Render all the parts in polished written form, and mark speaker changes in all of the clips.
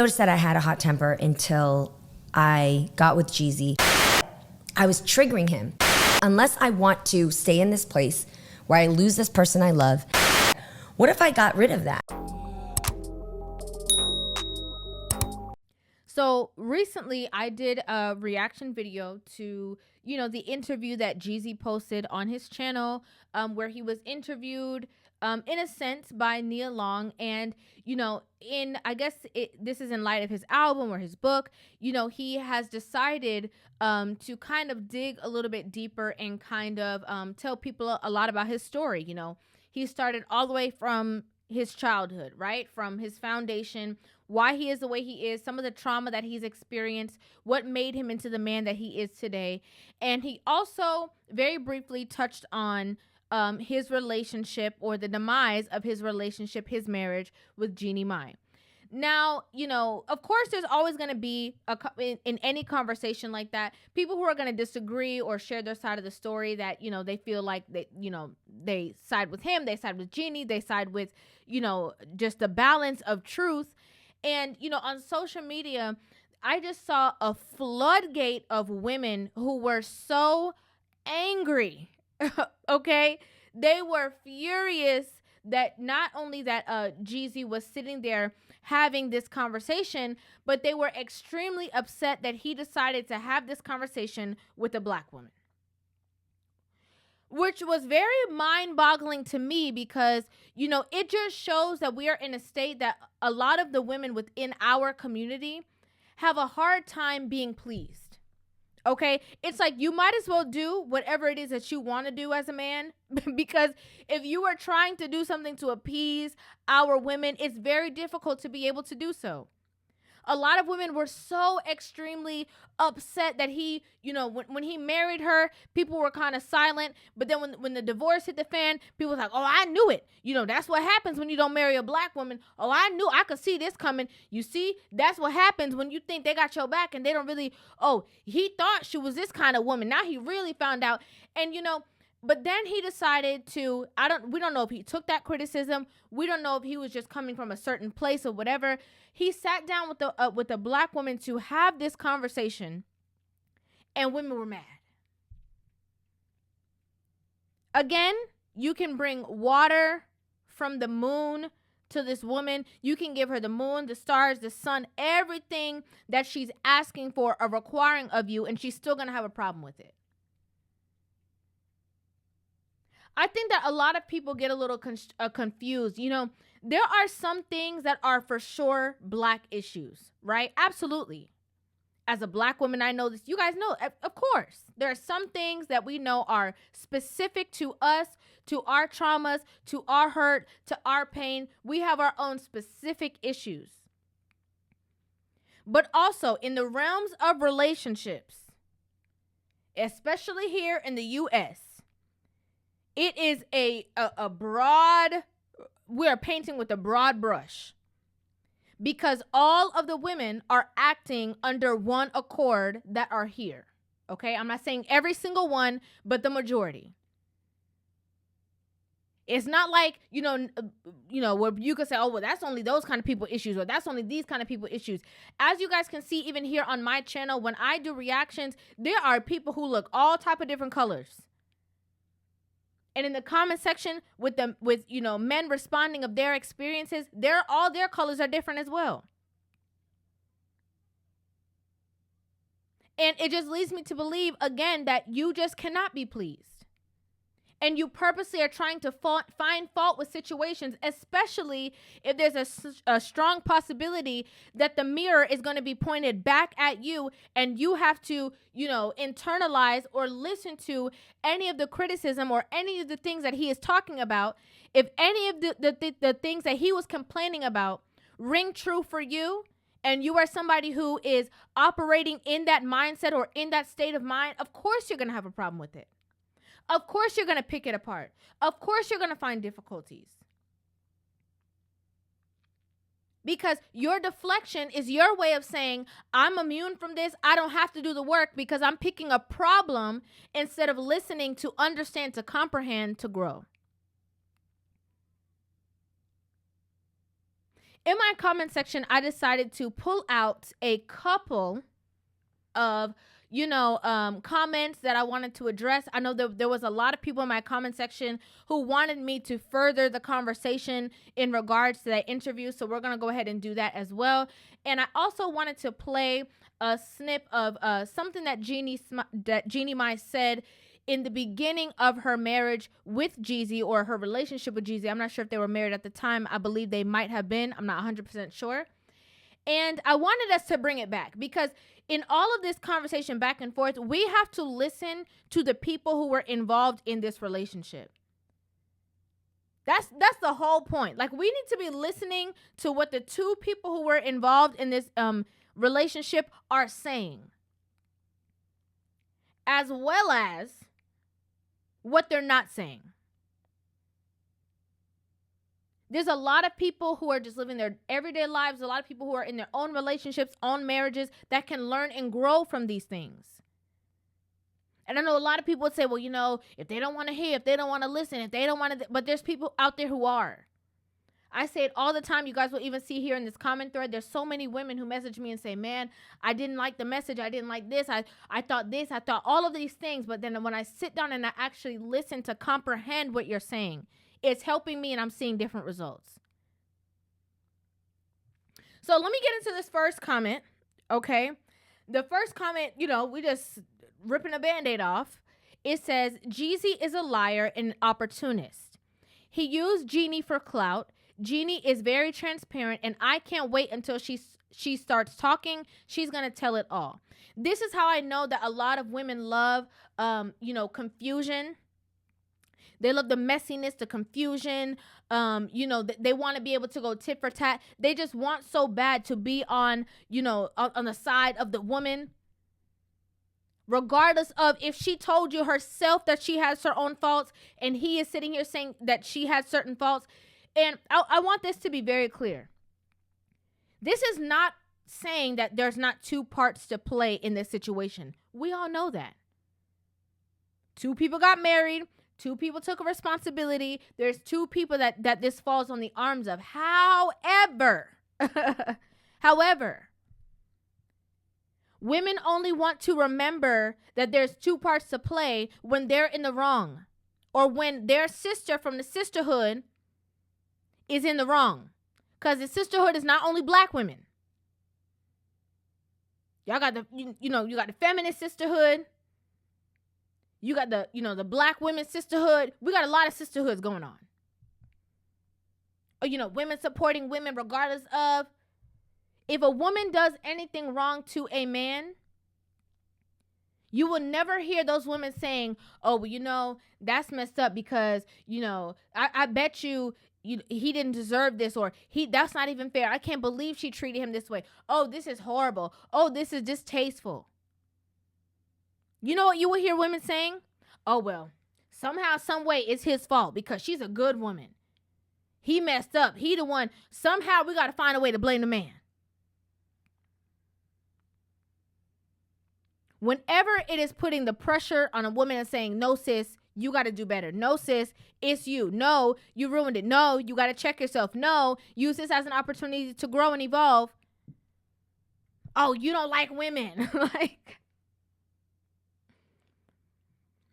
Speaker 1: Noticed that I had a hot temper until I got with Jeezy. I was triggering him. Unless I want to stay in this place where I lose this person I love, what if I got rid of that?
Speaker 2: So recently I did a reaction video to, the interview that Jeezy posted on his channel, where he was interviewed, in a sense, by Nia Long. And, this is in light of his album or his book, he has decided to kind of dig a little bit deeper and kind of tell people a lot about his story. He started all the way from his childhood, right? From his foundation, why he is the way he is, some of the trauma that he's experienced, what made him into the man that he is today. And he also very briefly touched on his relationship, or the demise of his relationship, his marriage with Jeannie Mai. Now, of course, there's always going to be in any conversation like that, people who are going to disagree or share their side of the story that, they feel like they side with him, they side with Jeannie, they side with, just the balance of truth. And, on social media, I just saw a floodgate of women who were so angry. Okay. They were furious that not only that Jeezy was sitting there having this conversation, but they were extremely upset that he decided to have this conversation with a black woman, which was very mind-boggling to me because, it just shows that we are in a state that a lot of the women within our community have a hard time being pleased. Okay, it's like you might as well do whatever it is that you want to do as a man, because if you are trying to do something to appease our women, it's very difficult to be able to do so. A lot of women were so extremely upset that he, when he married her, people were kind of silent. But then when the divorce hit the fan, people was like, oh, I knew it. That's what happens when you don't marry a black woman. Oh, I could see this coming. You see, that's what happens when you think they got your back and they don't really, oh, he thought she was this kind of woman. Now he really found out. And, but then he decided to, we don't know if he took that criticism. We don't know if he was just coming from a certain place or whatever. He sat down with a black woman to have this conversation, and women were mad. Again, you can bring water from the moon to this woman. You can give her the moon, the stars, the sun, everything that she's asking for or requiring of you, and she's still going to have a problem with it. I think that a lot of people get a little confused. There are some things that are for sure black issues, right? Absolutely. As a black woman, I know this. You guys know, of course. There are some things that we know are specific to us, to our traumas, to our hurt, to our pain. We have our own specific issues. But also in the realms of relationships, especially here in the U.S., it is a broad, we are painting with a broad brush, because all of the women are acting under one accord that are here. Okay, I'm not saying every single one, but the majority. It's not like, where you could say, oh, well, that's only those kind of people issues, or that's only these kind of people issues. As you guys can see, even here on my channel, when I do reactions, there are people who look all type of different colors. And in the comment section with men responding of their experiences, all their colors are different as well. And it just leads me to believe, again, that you just cannot be pleased. And you purposely are trying to find fault with situations, especially if there's a strong possibility that the mirror is going to be pointed back at you, and you have to, internalize or listen to any of the criticism or any of the things that he is talking about. If any of the things that he was complaining about ring true for you, and you are somebody who is operating in that mindset or in that state of mind, of course you're going to have a problem with it. Of course you're going to pick it apart. Of course you're going to find difficulties. Because your deflection is your way of saying, I'm immune from this. I don't have to do the work because I'm picking a problem instead of listening to understand, to comprehend, to grow. in my comment section, I decided to pull out a couple of comments that I wanted to address. I know there was a lot of people in my comment section who wanted me to further the conversation in regards to that interview, so we're going to go ahead and do that as well. And I also wanted to play a snip of something that Jeannie Mai said in the beginning of her marriage with Jeezy, or her relationship with Jeezy. I'm not sure if they were married at the time. I believe they might have been. I'm not 100% sure. And I wanted us to bring it back because in all of this conversation back and forth, we have to listen to the people who were involved in this relationship. That's the whole point. Like, we need to be listening to what the two people who were involved in this relationship are saying, as well as what they're not saying. There's a lot of people who are just living their everyday lives, a lot of people who are in their own relationships, own marriages, that can learn and grow from these things. And I know a lot of people would say, well, if they don't want to hear, if they don't want to listen, if they don't want to, but there's people out there who are. I say it all the time. You guys will even see here in this comment thread, there's so many women who message me and say, man, I didn't like the message. I didn't like this. I thought this. I thought all of these things. But then when I sit down and I actually listen to comprehend what you're saying, it's helping me and I'm seeing different results. So let me get into this first comment, okay? The first comment, we just ripping a Band-Aid off. It says, Jeezy is a liar and an opportunist. He used Jeannie for clout. Jeannie is very transparent, and I can't wait until she starts talking. She's going to tell it all. This is how I know that a lot of women love, confusion. They love the messiness, the confusion. They want to be able to go tit for tat. They just want so bad to be on the side of the woman. Regardless of if she told you herself that she has her own faults and he is sitting here saying that she has certain faults. And I want this to be very clear. This is not saying that there's not two parts to play in this situation. We all know that. Two people got married. Two people took a responsibility. There's two people that this falls on the arms of. However, women only want to remember that there's two parts to play when they're in the wrong, or when their sister from the sisterhood is in the wrong. Because the sisterhood is not only black women. Y'all got you got the feminist sisterhood. You got the black women's sisterhood. We got a lot of sisterhoods going on. Or, women supporting women regardless of. If a woman does anything wrong to a man, you will never hear those women saying, oh, well, that's messed up because, I bet he didn't deserve this, or that's not even fair. I can't believe she treated him this way. Oh, this is horrible. Oh, this is distasteful. You know what you will hear women saying? Oh, well, somehow, some way it's his fault because she's a good woman. He messed up. He the one. Somehow we got to find a way to blame the man. Whenever it is putting the pressure on a woman and saying, no, sis, you got to do better. No, sis, it's you. No, you ruined it. No, you got to check yourself. No, use this as an opportunity to grow and evolve. Oh, you don't like women.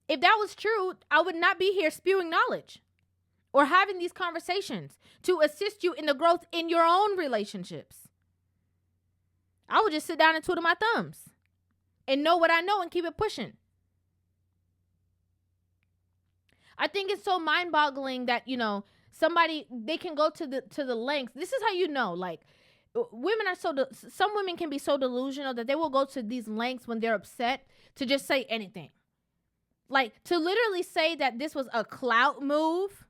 Speaker 2: If that was true, I would not be here spewing knowledge or having these conversations to assist you in the growth in your own relationships. I would just sit down and twiddle my thumbs and know what I know and keep it pushing. I think it's so mind-boggling that, they can go to the lengths. This is how women are some women can be so delusional that they will go to these lengths when they're upset to just say anything. Like, to literally say that this was a clout move,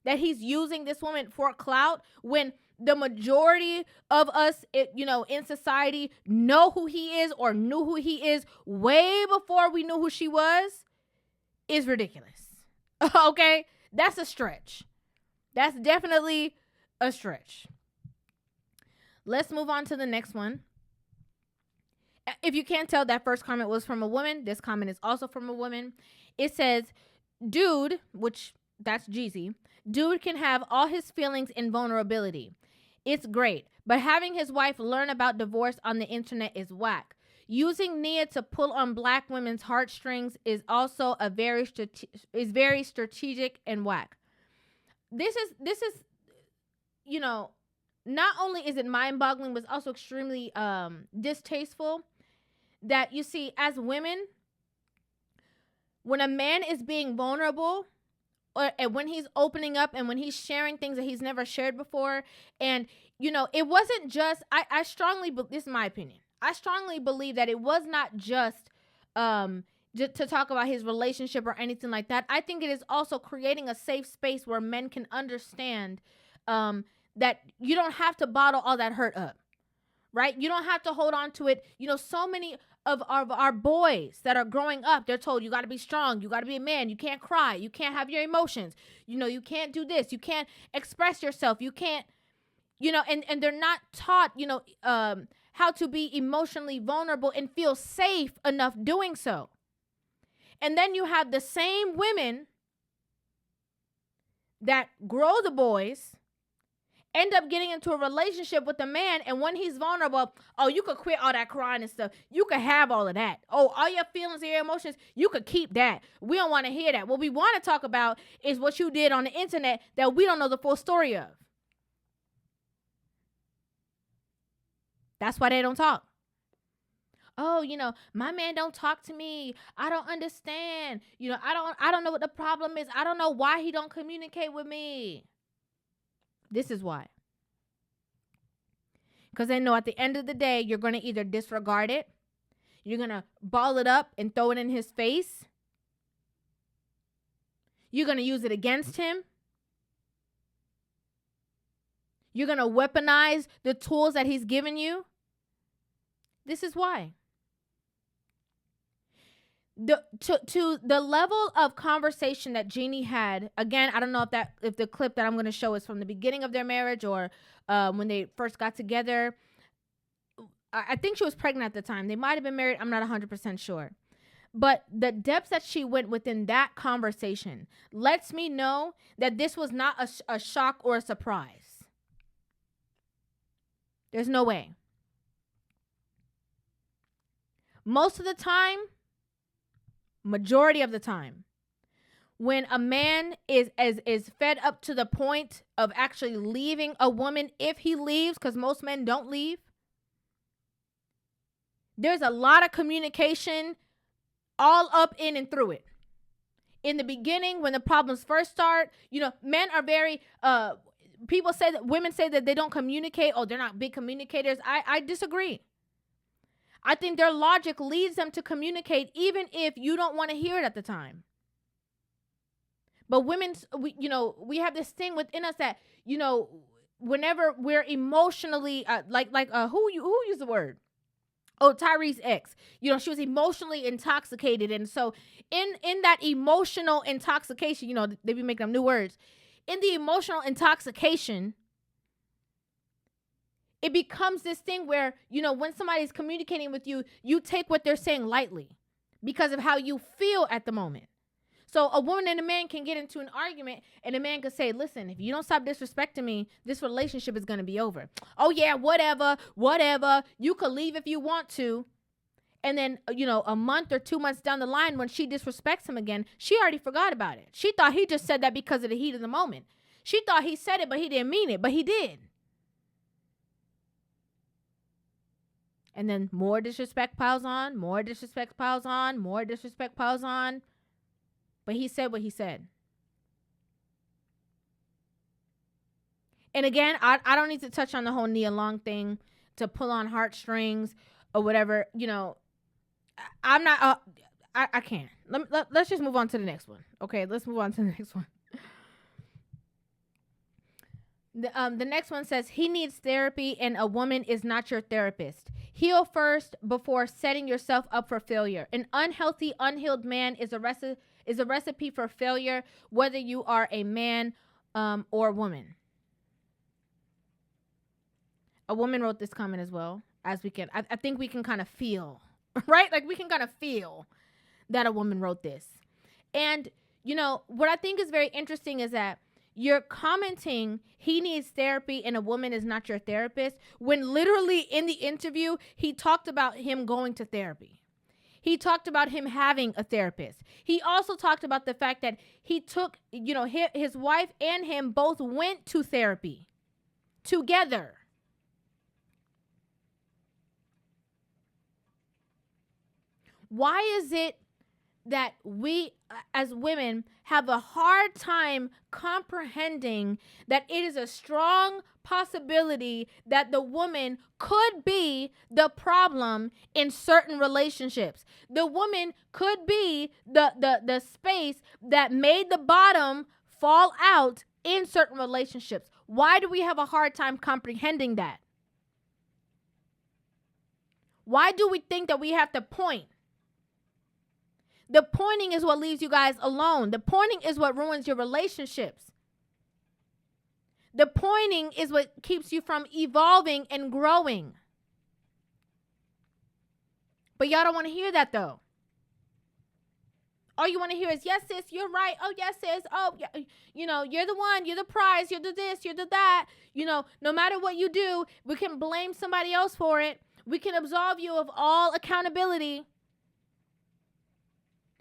Speaker 2: that he's using this woman for clout, when the majority of us, in society know who he is or knew who he is way before we knew who she was, is ridiculous. Okay? That's a stretch. That's definitely a stretch. Let's move on to the next one. If you can't tell, that first comment was from a woman. This comment is also from a woman. It says, dude, which that's Jeezy, dude can have all his feelings and vulnerability. It's great, but having his wife learn about divorce on the internet is whack. Using Nia to pull on black women's heartstrings is also very strategic and whack. This is not only is it mind-boggling, but it's also extremely distasteful that you see as women, when a man is being vulnerable, and when he's opening up and when he's sharing things that he's never shared before, and it wasn't just I strongly, this is my opinion, I strongly believe that it was not just to talk about his relationship or anything like that. I think it is also creating a safe space where men can understand that you don't have to bottle all that hurt up, right? You don't have to hold on to it. So many of our boys that are growing up, they're told you got to be strong, you got to be a man, you can't cry, you can't have your emotions, you can't do this, you can't express yourself, you can't, and they're not taught, how to be emotionally vulnerable and feel safe enough doing so. And then you have the same women that grow the boys, end up getting into a relationship with a man, and when he's vulnerable, oh, you could quit all that crying and stuff. You could have all of that. Oh, all your feelings and your emotions, you could keep that. We don't want to hear that. What we want to talk about is what you did on the internet that we don't know the full story of. That's why they don't talk. Oh, my man don't talk to me. I don't understand. I don't know what the problem is. I don't know why he don't communicate with me. This is why. Because they know at the end of the day, you're going to either disregard it, you're going to ball it up and throw it in his face, you're going to use it against him, you're going to weaponize the tools that he's given you. This is why. To the level of conversation that Jeannie had, again, I don't know if the clip that I'm going to show is from the beginning of their marriage or when they first got together. I think she was pregnant at the time. They might have been married. I'm not 100% sure. But the depths that she went within that conversation lets me know that this was not a shock or a surprise. There's no way. Most of the time, majority of the time, when a man is fed up to the point of actually leaving a woman, if he leaves, because most men don't leave, there's a lot of communication all up in and through it. In the beginning, when the problems first start, men are very people say that women say that they don't communicate. Oh, they're not big communicators. I disagree. I think their logic leads them to communicate even if you don't want to hear it at the time. But women, we have this thing within us that, whenever we're emotionally, who used the word? Oh, Tyree's ex. She was emotionally intoxicated. And so in that emotional intoxication, they be making up new words. In the emotional intoxication, it becomes this thing where, when somebody's communicating with you, you take what they're saying lightly because of how you feel at the moment. So a woman and a man can get into an argument and a man could say, listen, if you don't stop disrespecting me, this relationship is going to be over. Oh, yeah, whatever. You could leave if you want to. And then, a month or 2 months down the line, when she disrespects him again, she already forgot about it. She thought he just said that because of the heat of the moment. She thought he said it, but he didn't mean it, but he did. And then more disrespect piles on, more disrespect piles on, more disrespect piles on. But he said what he said. And again, I don't need to touch on the whole Nia Long thing to pull on heartstrings or whatever. I'm not, I can't. Let's just move on to the next one. Okay, let's move on to the next one. The next one says, he needs therapy and a woman is not your therapist. Heal first before setting yourself up for failure. An unhealthy, unhealed man is a recipe for failure, whether you are a man or a woman. A woman wrote this comment as well, as we can. I think we can kind of feel, right? Like we can kind of feel that a woman wrote this. And, what I think is very interesting is that, you're commenting he needs therapy and a woman is not your therapist, when literally in the interview, he talked about him going to therapy. He talked about him having a therapist. He also talked about the fact that he took, his wife and him both went to therapy together. Why is it that we as women have a hard time comprehending that it is a strong possibility that the woman could be the problem in certain relationships? The woman could be the space that made the bottom fall out in certain relationships. Why do we have a hard time comprehending that? Why do we think that we have to point? The pointing is what leaves you guys alone. The pointing is what ruins your relationships. The pointing is what keeps you from evolving and growing. But y'all don't want to hear that though. All you want to hear is, yes, sis, you're right. Oh, yes, sis. Oh, yeah. You're the one. You're the prize. You're the this. You're the that. No matter what you do, we can blame somebody else for it. We can absolve you of all accountability.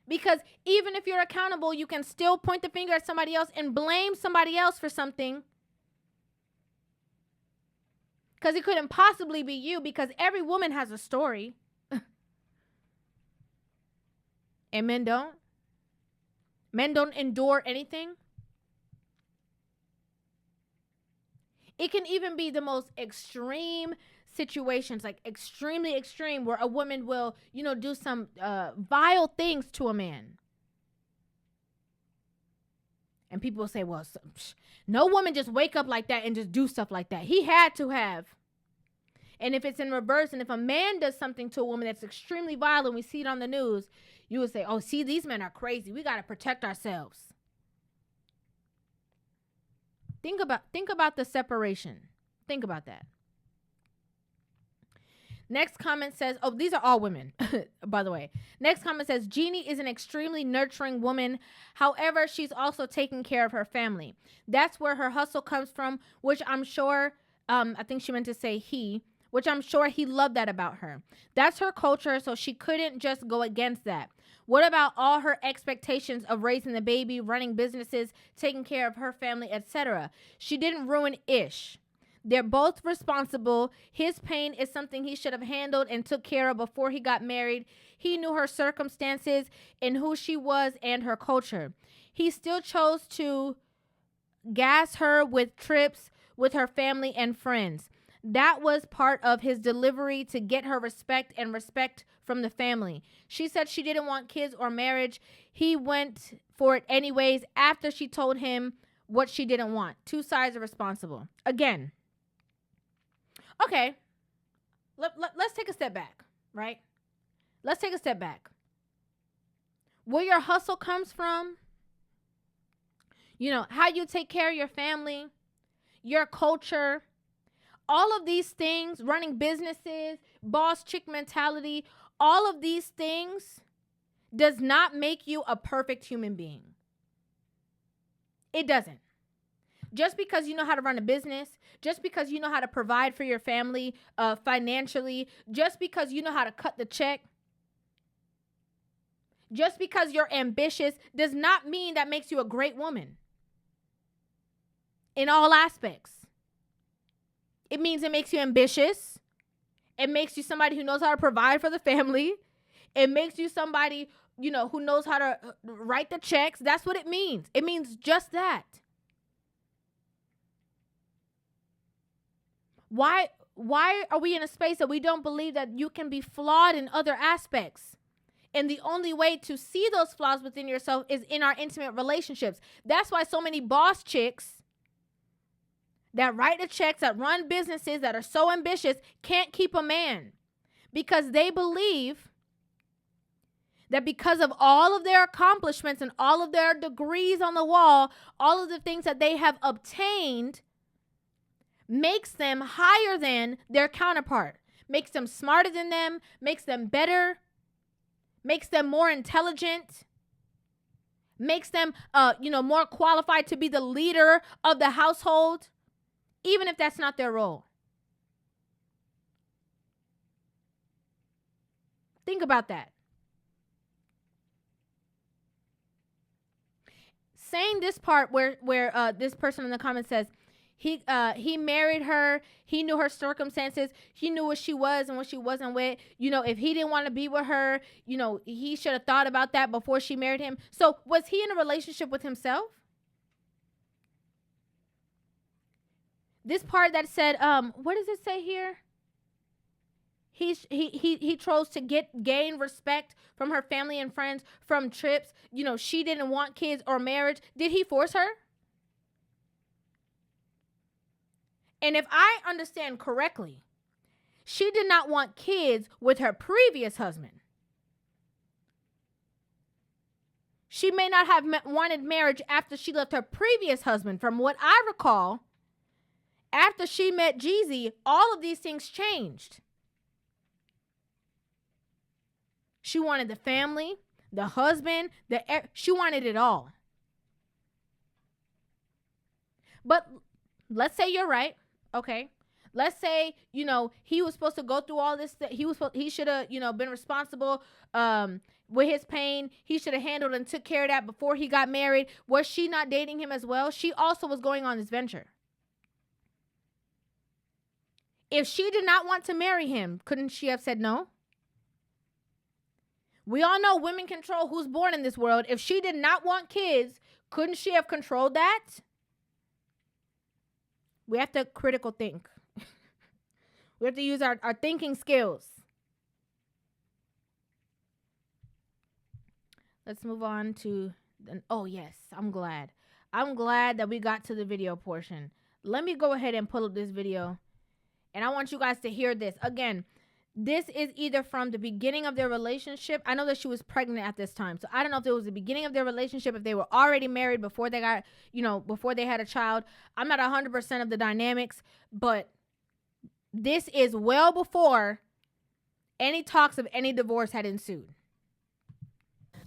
Speaker 2: Because even if you're accountable, you can still point the finger at somebody else and blame somebody else for something. Because it couldn't possibly be you, because every woman has a story. And men don't. Men don't endure anything. It can even be the most extreme situations, like extremely extreme, where a woman will, do some vile things to a man. And people will say, well, no woman just wake up like that and just do stuff like that. He had to have. And if it's in reverse, and if a man does something to a woman that's extremely violent, we see it on the news, you would say, oh, see, these men are crazy. We got to protect ourselves. Think about the separation. Think about that. Next comment says, oh, these are all women, by the way. Next comment says, Jeannie is an extremely nurturing woman. However, she's also taking care of her family. That's where her hustle comes from, which I'm sure, I think she meant to say he, which I'm sure he loved that about her. That's her culture, so she couldn't just go against that. What about all her expectations of raising the baby, running businesses, taking care of her family, etc.? She didn't ruin Ish. They're both responsible. His pain is something he should have handled and took care of before he got married. He knew her circumstances and who she was and her culture. He still chose to gas her with trips with her family and friends. That was part of his delivery to get her respect and respect from the family. She said she didn't want kids or marriage. He went for it anyways after she told him what she didn't want. Two sides are responsible. Again. Okay, let's take a step back, right? Let's take a step back. Where your hustle comes from, how you take care of your family, your culture, all of these things, running businesses, boss chick mentality, all of these things does not make you a perfect human being. It doesn't. Just because you know how to run a business, just because you know how to provide for your family financially, just because you know how to cut the check, just because you're ambitious does not mean that makes you a great woman in all aspects. It means it makes you ambitious. It makes you somebody who knows how to provide for the family. It makes you somebody, who knows how to write the checks. That's what it means. It means just that. Why are we in a space that we don't believe that you can be flawed in other aspects? And the only way to see those flaws within yourself is in our intimate relationships. That's why so many boss chicks that write the checks, that run businesses, that are so ambitious, can't keep a man. Because they believe that because of all of their accomplishments and all of their degrees on the wall, all of the things that they have obtained makes them higher than their counterpart, makes them smarter than them, makes them better, makes them more intelligent, makes them, more qualified to be the leader of the household, even if that's not their role. Think about that. Saying this part where this person in the comments says he married her, he knew her circumstances, he knew what she was and what she wasn't with. If he didn't want to be with her, he should have thought about that before she married him. So was he in a relationship with himself? This part that said, what does it say here? He chose to gain respect from her family and friends from trips. She didn't want kids or marriage. Did he force her? And if I understand correctly, she did not want kids with her previous husband. She may not have wanted marriage after she left her previous husband. From what I recall, after she met Jeezy, all of these things changed. She wanted the family, the husband, she wanted it all. But let's say you're right. Okay. Let's say, he was supposed to go through all this. He should have, been responsible with his pain. He should have handled and took care of that before he got married. Was she not dating him as well? She also was going on this venture. If she did not want to marry him, couldn't she have said no? We all know women control who's born in this world. If she did not want kids, couldn't she have controlled that? We have to critical think. We have to use our thinking skills. Let's move on to, oh yes, I'm glad. I'm glad that we got to the video portion. Let me go ahead and pull up this video. And I want you guys to hear this. Again, this is either from the beginning of their relationship. I know that she was pregnant at this time. So I don't know if it was the beginning of their relationship, if they were already married before they got, before they had a child. I'm not 100% of the dynamics, but this is well before any talks of any divorce had ensued.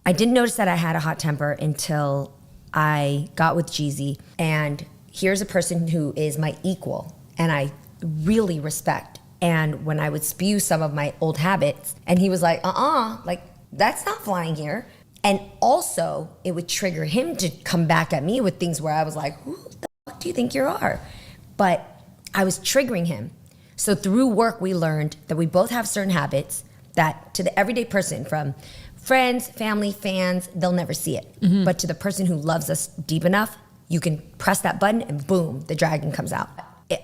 Speaker 1: I didn't notice that I had a hot temper until I got with Jeezy. And here's a person who is my equal and I really respect. And when I would spew some of my old habits, and he was like, like, that's not flying here. And also, it would trigger him to come back at me with things where I was like, who the fuck do you think you are? But I was triggering him. So through work, we learned that we both have certain habits that to the everyday person, from friends, family, fans, they'll never see it. Mm-hmm. But to the person who loves us deep enough, you can press that button and boom, the dragon comes out.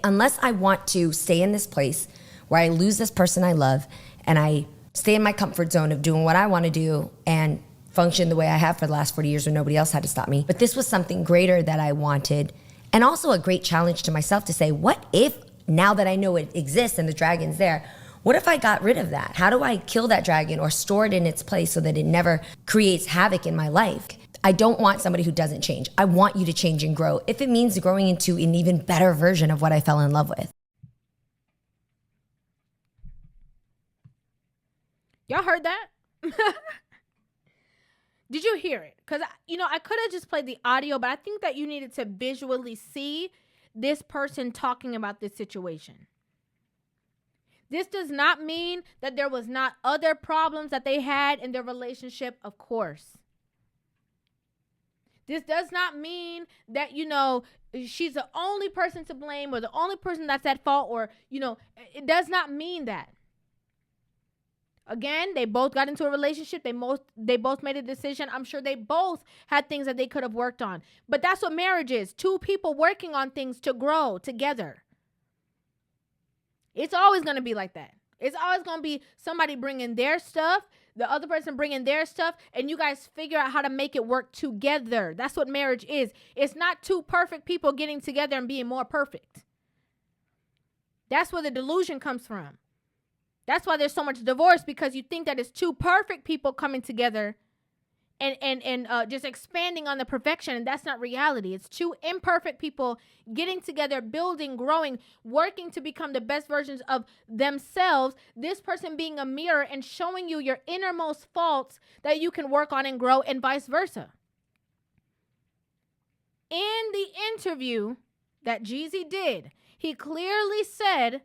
Speaker 1: Unless I want to stay in this place where I lose this person I love and I stay in my comfort zone of doing what I want to do and function the way I have for the last 40 years where nobody else had to stop me. But this was something greater that I wanted, and also a great challenge to myself to say, what if, now that I know it exists and the dragon's there, what if I got rid of that? How do I kill that dragon or store it in its place so that it never creates havoc in my life? I don't want somebody who doesn't change. I want you to change and grow, if it means growing into an even better version of what I fell in love with.
Speaker 2: Y'all heard that? Did you hear it? Because, I could have just played the audio, but I think that you needed to visually see this person talking about this situation. This does not mean that there was not other problems that they had in their relationship, of course. This does not mean that, she's the only person to blame or the only person that's at fault, or, it does not mean that. Again, they both got into a relationship. They both made a decision. I'm sure they both had things that they could have worked on. But that's what marriage is. Two people working on things to grow together. It's always going to be like that. It's always going to be somebody bringing their stuff, the other person bringing their stuff, and you guys figure out how to make it work together. That's what marriage is. It's not two perfect people getting together and being more perfect. That's where the delusion comes from. That's why there's so much divorce, because you think that it's two perfect people coming together and just expanding on the perfection, and that's not reality. It's two imperfect people getting together, building, growing, working to become the best versions of themselves. This person being a mirror and showing you your innermost faults that you can work on and grow, and vice versa. in the interview that Jeezy did, he clearly said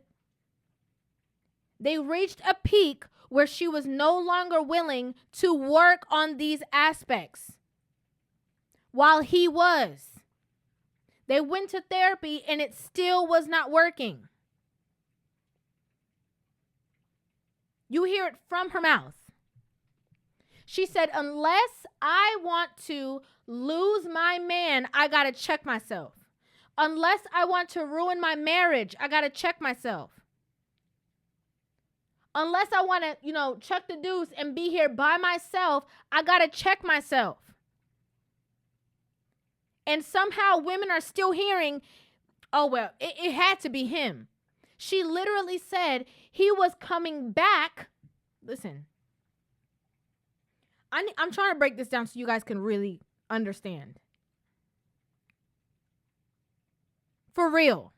Speaker 2: they reached a peak where she was no longer willing to work on these aspects while he was. They went to therapy and it still was not working. You hear it from her mouth. She said, unless I want to lose my man, I got to check myself. Unless I want to ruin my marriage, I got to check myself. Unless I want to, chuck the deuce and be here by myself, I got to check myself. And somehow women are still hearing, oh, well, it had to be him. She literally said he was coming back. Listen, I'm trying to break this down so you guys can really understand. For real.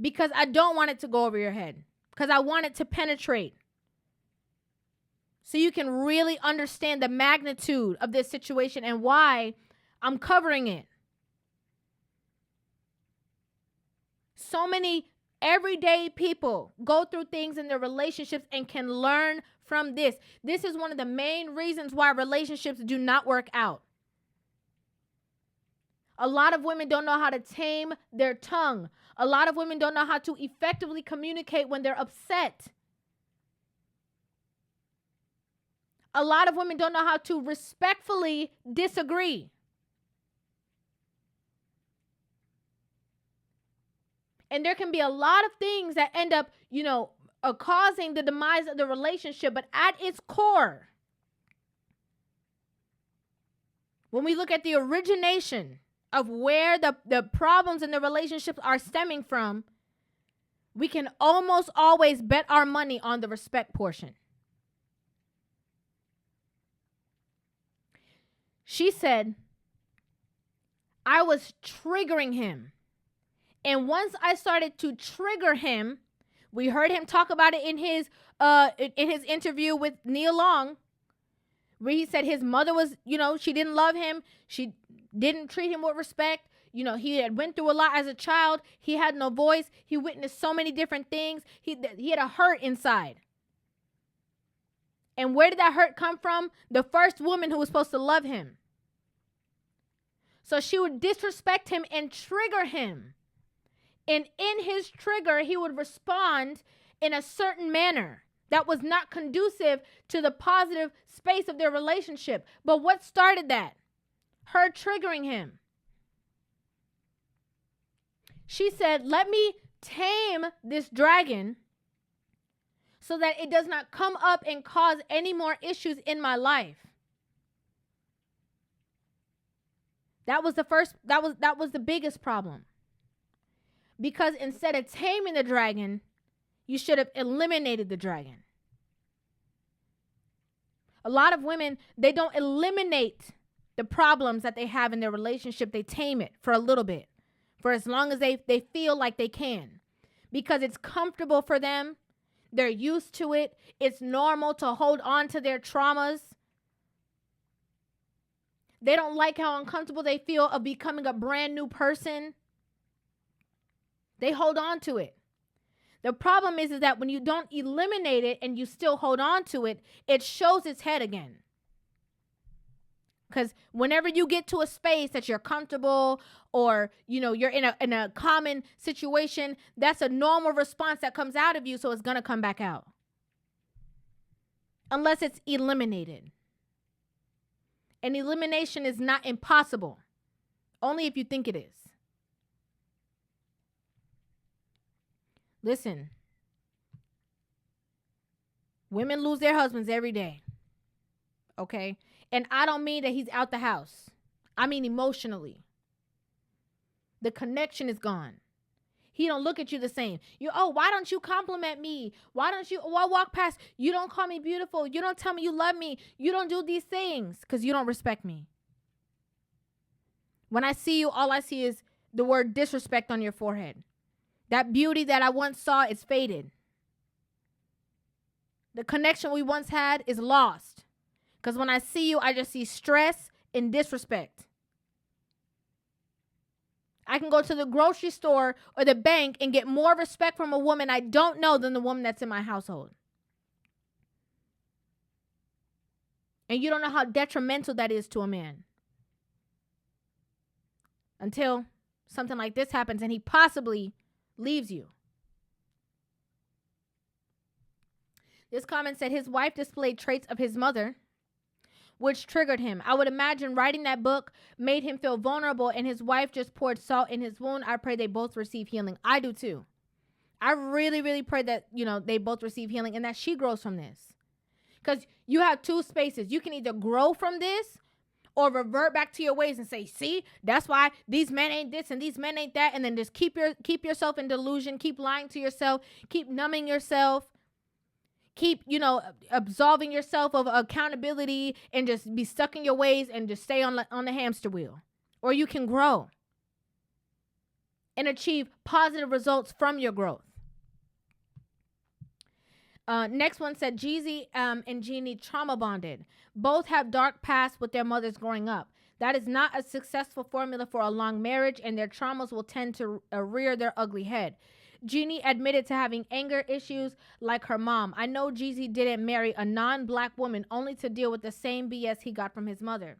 Speaker 2: Because I don't want it to go over your head. Because I want it to penetrate. So you can really understand the magnitude of this situation and why I'm covering it. So many everyday people go through things in their relationships and can learn from this. This is one of the main reasons why relationships do not work out. A lot of women don't know how to tame their tongue. A lot of women don't know how to effectively communicate when they're upset. A lot of women don't know how to respectfully disagree. And there can be a lot of things that end up, causing the demise of the relationship. But at its core, when we look at the origination of where the problems in the relationships are stemming from, we can almost always bet our money on the respect portion. She said, I was triggering him. And once I started to trigger him, we heard him talk about it in his interview with Neil Long, where he said his mother was, she didn't love him. She didn't treat him with respect. He had went through a lot as a child. He had no voice. He witnessed so many different things. He had a hurt inside. And where did that hurt come from? The first woman who was supposed to love him. So she would disrespect him and trigger him. And in his trigger, he would respond in a certain manner that was not conducive to the positive space of their relationship. But what started that? Her triggering him. She said, let me tame this dragon so that it does not come up and cause any more issues in my life. That was the biggest problem. Because instead of taming the dragon, you should have eliminated the dragon. A lot of women, they don't eliminate the problems that they have in their relationship. They tame it for a little bit, for as long as they feel like they can. Because it's comfortable for them. They're used to it. It's normal to hold on to their traumas. They don't like how uncomfortable they feel of becoming a brand new person. They hold on to it. The problem is that when you don't eliminate it and you still hold on to it, it shows its head again. Because whenever you get to a space that you're comfortable or, you're in a common situation, that's a normal response that comes out of you, so it's going to come back out. Unless it's eliminated. And elimination is not impossible. Only if you think it is. Listen, women lose their husbands every day, okay? And I don't mean that he's out the house. I mean emotionally. The connection is gone. He don't look at you the same. Why don't you compliment me? Why don't you, I walk past, you don't call me beautiful. You don't tell me you love me. You don't do these things because you don't respect me. When I see you, all I see is the word disrespect on your forehead. That beauty that I once saw is faded. The connection we once had is lost. Because when I see you, I just see stress and disrespect. I can go to the grocery store or the bank and get more respect from a woman I don't know than the woman that's in my household. And you don't know how detrimental that is to a man. Until something like this happens and he possibly leaves you. This comment said his wife displayed traits of his mother, which triggered him. I would imagine writing that book made him feel vulnerable, and his wife just poured salt in his wound. I pray they both receive healing. I do too. I really, really pray that, they both receive healing and that she grows from this. Because you have two spaces. You can either grow from this or revert back to your ways and say, see, that's why these men ain't this and these men ain't that. And then just keep yourself in delusion, keep lying to yourself, keep numbing yourself. Keep, absolving yourself of accountability and just be stuck in your ways and just stay on the hamster wheel. Or you can grow and achieve positive results from your growth. Next one said Jeezy and Jeannie trauma bonded. Both have dark pasts with their mothers growing up. That is not a successful formula for a long marriage, and their traumas will tend to rear their ugly head. Jeannie admitted to having anger issues like her mom. I know Jeezy didn't marry a non-black woman only to deal with the same BS he got from his mother.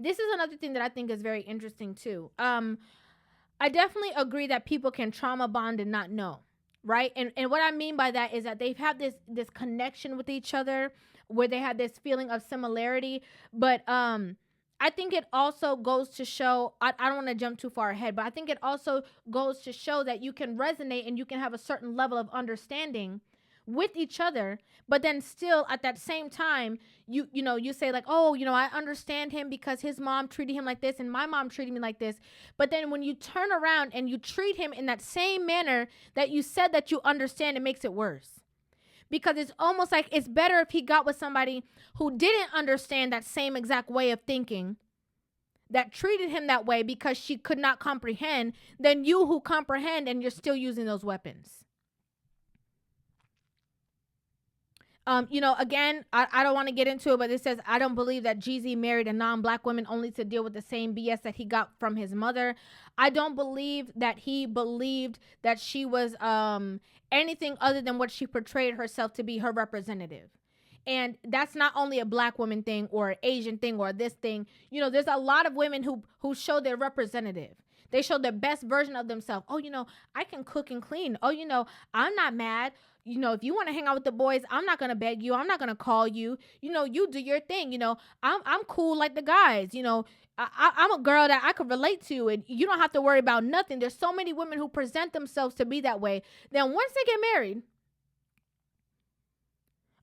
Speaker 2: This is another thing that I think is very interesting too. I definitely agree that people can trauma bond and not know, right? And what I mean by that is that they've had this connection with each other where they have this feeling of similarity, but I think it also goes to show, I don't want to jump too far ahead, but I think it also goes to show that you can resonate and you can have a certain level of understanding with each other, but then still at that same time, you say like, oh, I understand him because his mom treated him like this and my mom treated me like this. But then when you turn around and you treat him in that same manner that you said that you understand, it makes it worse. Because it's almost like it's better if he got with somebody who didn't understand that same exact way of thinking, that treated him that way because she could not comprehend, than you who comprehend and you're still using those weapons. Again, I don't want to get into it, but it says, I don't believe that Jeezy married a non-black woman only to deal with the same BS that he got from his mother. I don't believe that he believed that she was anything other than what she portrayed herself to be, her representative. And that's not only a black woman thing or an Asian thing or this thing. There's a lot of women who show their representative. They show the best version of themselves. Oh, I can cook and clean. Oh, I'm not mad. If you want to hang out with the boys, I'm not going to beg you. I'm not going to call you. You do your thing. I'm cool like the guys. I'm a girl that I could relate to, and you don't have to worry about nothing. There's so many women who present themselves to be that way. Then once they get married,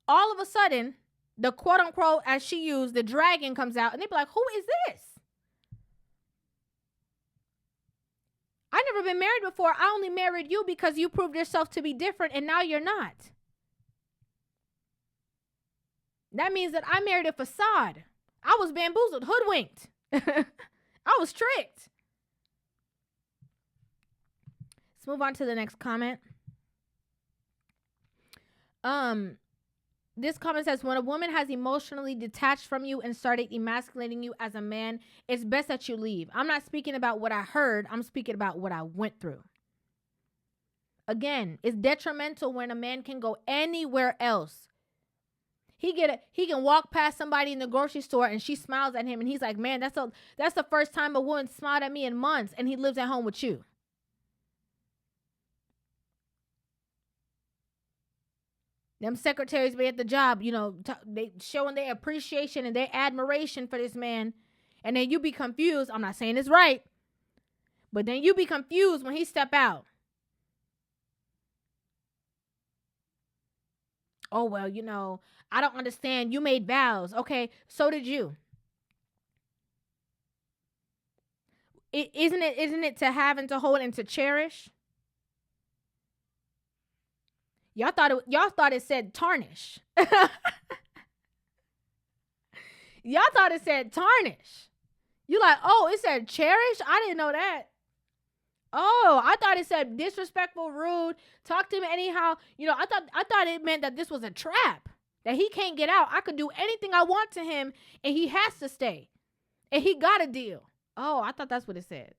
Speaker 2: all of a sudden, the quote unquote, as she used, the dragon comes out, and they be like, who is this? I never been married before. I only married you because you proved yourself to be different, and now you're not. That means that I married a facade. I was bamboozled, hoodwinked. I was tricked. Let's move on to the next comment. This comment says, when a woman has emotionally detached from you and started emasculating you as a man, it's best that you leave. I'm not speaking about what I heard. I'm speaking about what I went through. Again, it's detrimental when a man can go anywhere else. He can walk past somebody in the grocery store and she smiles at him and he's like, man, that's the first time a woman smiled at me in months, and he lives at home with you. Them secretaries be at the job, they showing their appreciation and their admiration for this man. And then you be confused. I'm not saying it's right, but then you be confused when he step out. Oh, well, I don't understand. You made vows. Okay, so did you. Isn't it to have and to hold and to cherish? Y'all thought it said tarnish. Y'all thought it said tarnish. You like, oh, it said cherish? I didn't know that. Oh, I thought it said disrespectful, rude, talk to me anyhow. I thought it meant that this was a trap, that he can't get out. I could do anything I want to him and he has to stay. And he got a deal. Oh, I thought that's what it said.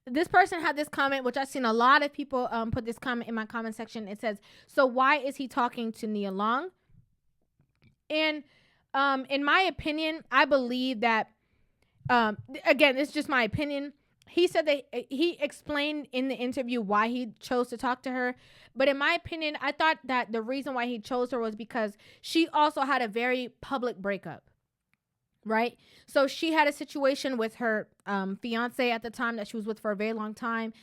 Speaker 2: This person had this comment, which I've seen a lot of people put this comment in my comment section. It says, so why is he talking to Nia Long? And in my opinion, I believe that, again, it's just my opinion. He said that he explained in the interview why he chose to talk to her. But in my opinion, I thought that the reason why he chose her was because she also had a very public breakup. Right? So she had a situation with her fiance at the time that she was with for a very long time.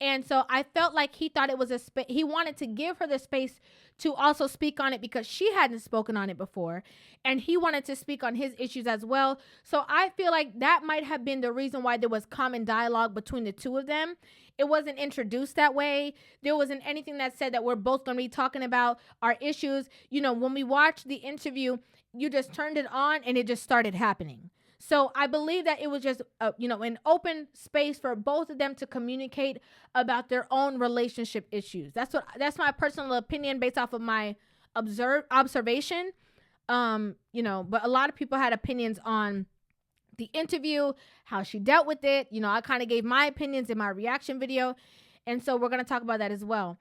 Speaker 2: And so I felt like he thought it was he wanted to give her the space to also speak on it because she hadn't spoken on it before. And he wanted to speak on his issues as well. So I feel like that might have been the reason why there was common dialogue between the two of them. It wasn't introduced that way. There wasn't anything that said that we're both going to be talking about our issues. You know, when we watched the interview, you just turned it on and it just started happening. So I believe that it was just, an open space for both of them to communicate about their own relationship issues. That's my personal opinion based off of my observation. But a lot of people had opinions on the interview, how she dealt with it. You know, I kind of gave my opinions in my reaction video. And so we're going to talk about that as well.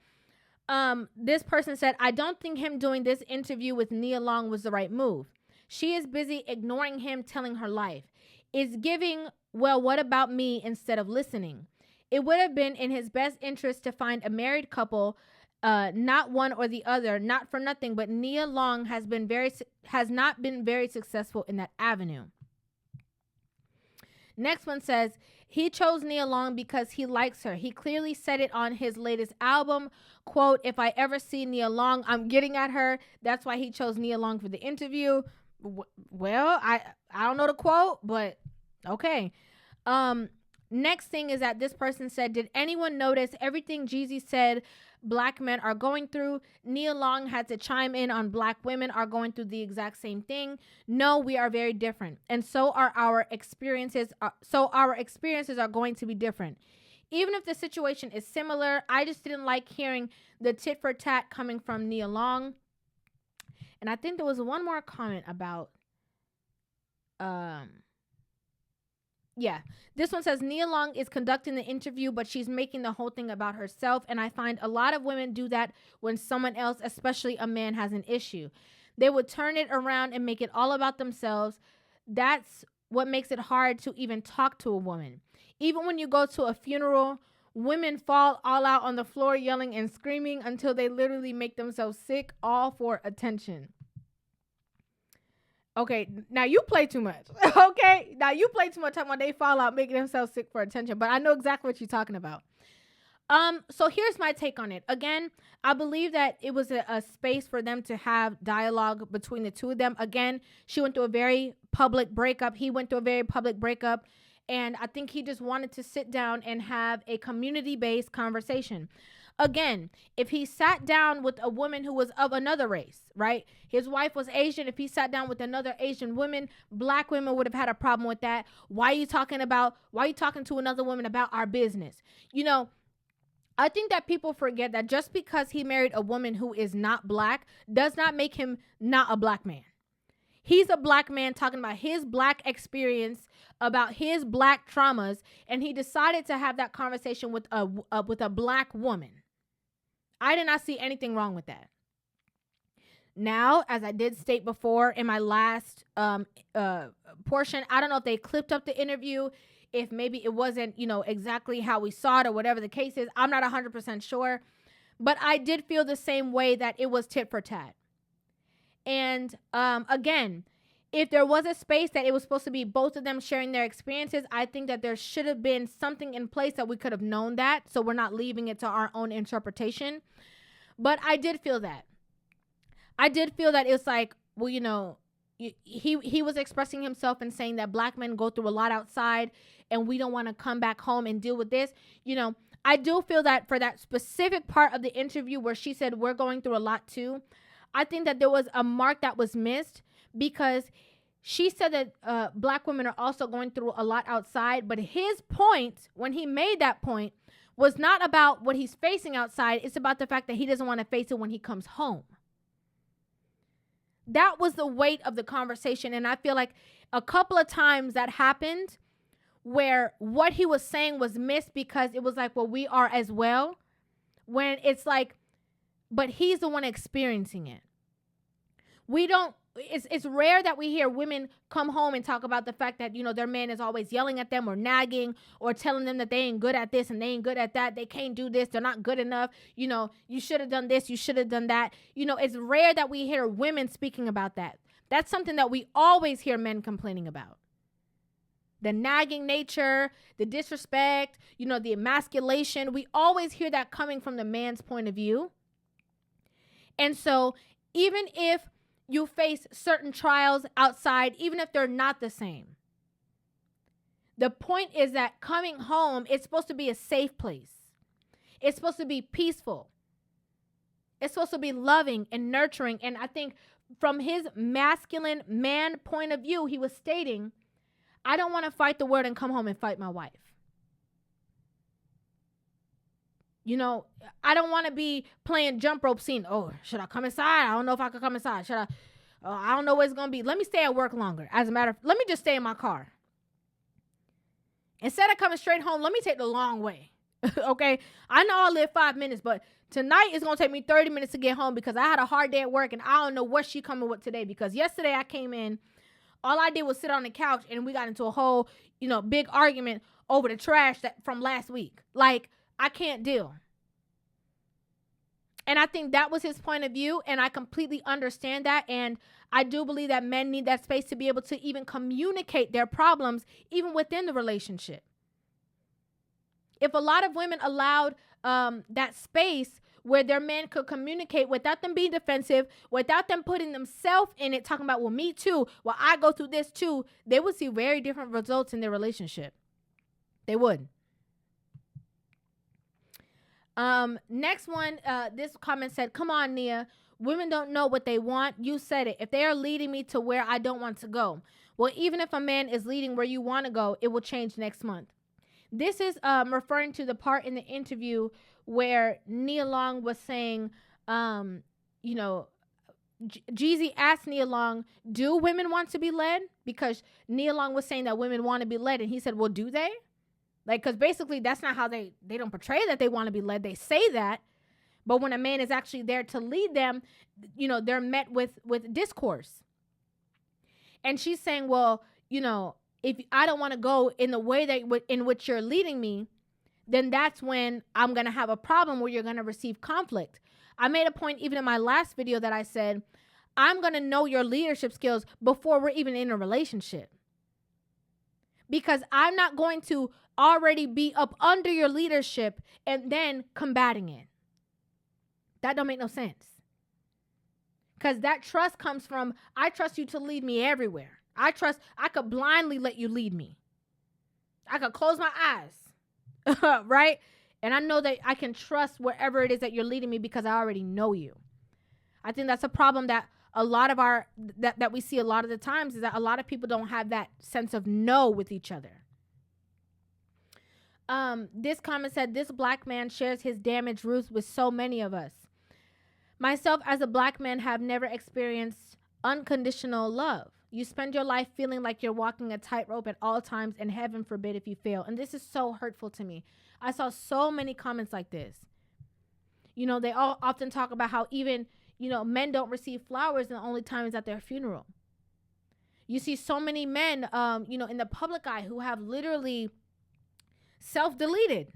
Speaker 2: This person said, I don't think him doing this interview with Nia Long was the right move. She is busy ignoring him, telling her life. Is giving, well, what about me instead of listening? It would have been in his best interest to find a married couple, not one or the other, not for nothing, but Nia Long has not been very successful in that avenue. Next one says, he chose Nia Long because he likes her. He clearly said it on his latest album. Quote, if I ever see Nia Long, I'm getting at her. That's why he chose Nia Long for the interview. Well, I don't know the quote, but okay. Next thing is that this person said, did anyone notice everything Jeezy said black men are going through? Nia Long had to chime in on black women are going through the exact same thing. No, we are very different. And so are our experiences. So our experiences are going to be different. Even if the situation is similar, I just didn't like hearing the tit for tat coming from Nia Long. And I think there was one more comment about, this one says Nia Long is conducting the interview, but she's making the whole thing about herself. And I find a lot of women do that when someone else, especially a man, has an issue. They would turn it around and make it all about themselves. That's what makes it hard to even talk to a woman. Even when you go to a funeral, women fall all out on the floor yelling and screaming until they literally make themselves sick, all for attention. Okay, now you play too much. Okay, now you play too much talking about they fall out making themselves sick for attention, but I know exactly what you're talking about. So here's my take on it. Again, I believe that it was a space for them to have dialogue between the two of them. Again, she went through a very public breakup. He went through a very public breakup. And I think he just wanted to sit down and have a community-based conversation. Again, if he sat down with a woman who was of another race, right? His wife was Asian. If he sat down with another Asian woman, black women would have had a problem with that. Why are you talking to another woman about our business? You know, I think that people forget that just because he married a woman who is not black does not make him not a black man. He's a black man talking about his black experience, about his black traumas, and he decided to have that conversation with a black woman. I did not see anything wrong with that. Now, as I did state before in my last portion, I don't know if they clipped up the interview, if maybe it wasn't, exactly how we saw it or whatever the case is. I'm not 100% sure, but I did feel the same way that it was tit for tat. And again, if there was a space that it was supposed to be both of them sharing their experiences, I think that there should have been something in place that we could have known that, so we're not leaving it to our own interpretation. But I did feel that. It's like, well, he was expressing himself and saying that black men go through a lot outside and we don't want to come back home and deal with this. I do feel that for that specific part of the interview where she said we're going through a lot too, I think that there was a mark that was missed, because she said that black women are also going through a lot outside. But his point, when he made that point, was not about what he's facing outside. It's about the fact that he doesn't want to face it when he comes home. That was the weight of the conversation. And I feel like a couple of times that happened where what he was saying was missed because it was like, well, we are as well. When it's like, but he's the one experiencing it. We don't, it's rare that we hear women come home and talk about the fact that, you know, their man is always yelling at them or nagging or telling them that they ain't good at this and they ain't good at that. They can't do this. They're not good enough. You know, you should have done this. You should have done that. You know, it's rare that we hear women speaking about that. That's something that we always hear men complaining about. The nagging nature, the disrespect, you know, the emasculation. We always hear that coming from the man's point of view. And so even if you face certain trials outside, even if they're not the same, the point is that coming home, it's supposed to be a safe place. It's supposed to be peaceful. It's supposed to be loving and nurturing. And I think from his masculine man point of view, he was stating, I don't want to fight the world and come home and fight my wife. You know, I don't want to be playing jump rope scene. Oh, should I come inside? I don't know if I could come inside. Should I? Oh, I don't know what it's going to be. Let me stay at work longer. As a matter of, let me just stay in my car. Instead of coming straight home, let me take the long way. Okay? I know I live 5 minutes, but tonight it's going to take me 30 minutes to get home because I had a hard day at work and I don't know what she coming with today, because yesterday I came in, all I did was sit on the couch and we got into a whole, you know, big argument over the trash that from last week. Like, I can't deal. And I think that was his point of view, and I completely understand that. And I do believe that men need that space to be able to even communicate their problems, even within the relationship. If a lot of women allowed that space where their men could communicate without them being defensive, without them putting themselves in it, talking about, well, me too, well, I go through this too, they would see very different results in their relationship. They would. Next one, this comment said, come on, Nia. Women don't know what they want. You said it. If they are leading me to where I don't want to go. Well, even if a man is leading where you want to go, it will change next month. This is referring to the part in the interview where Nia Long was saying, you know, Jeezy asked Nia Long, do women want to be led? Because Nia Long was saying that women want to be led. And he said, well, do they? Like, because basically that's not how they don't portray that they want to be led. They say that. But when a man is actually there to lead them, you know, they're met with discourse. And she's saying, well, you know, if I don't want to go in the way that in which you're leading me, then that's when I'm going to have a problem where you're going to receive conflict. I made a point even in my last video that I said, I'm going to know your leadership skills before we're even in a relationship. Because I'm not going to already be up under your leadership and then combating it. That don't make no sense. Because that trust comes from, I trust you to lead me everywhere. I could blindly let you lead me. I could close my eyes, right? And I know that I can trust wherever it is that you're leading me because I already know you. I think that's a problem that a lot of that we see a lot of the times, is that a lot of people don't have that sense of know with each other. This comment said, this black man shares his damaged roots with so many of us. Myself as a black man have never experienced unconditional love. You spend your life feeling like you're walking a tightrope at all times, and heaven forbid if you fail. And this is so hurtful to me. I saw so many comments like this. You know, they all often talk about how even, you know, men don't receive flowers and the only time is at their funeral. You see so many men, you know, in the public eye who have literally self-deleted.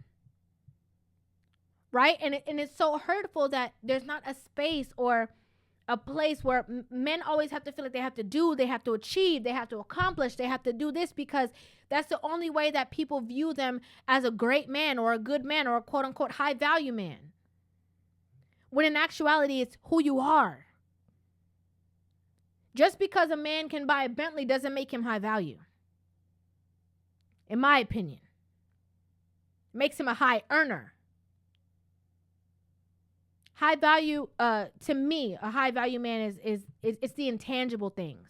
Speaker 2: Right? And it's so hurtful that there's not a space or a place where men always have to feel like they have to do, they have to achieve, they have to accomplish, they have to do this, because that's the only way that people view them as a great man or a good man or a quote unquote high value man. When in actuality, it's who you are. Just because a man can buy a Bentley doesn't make him high value. In my opinion. It makes him a high earner. High value, to me, a high value man is it's the intangible things.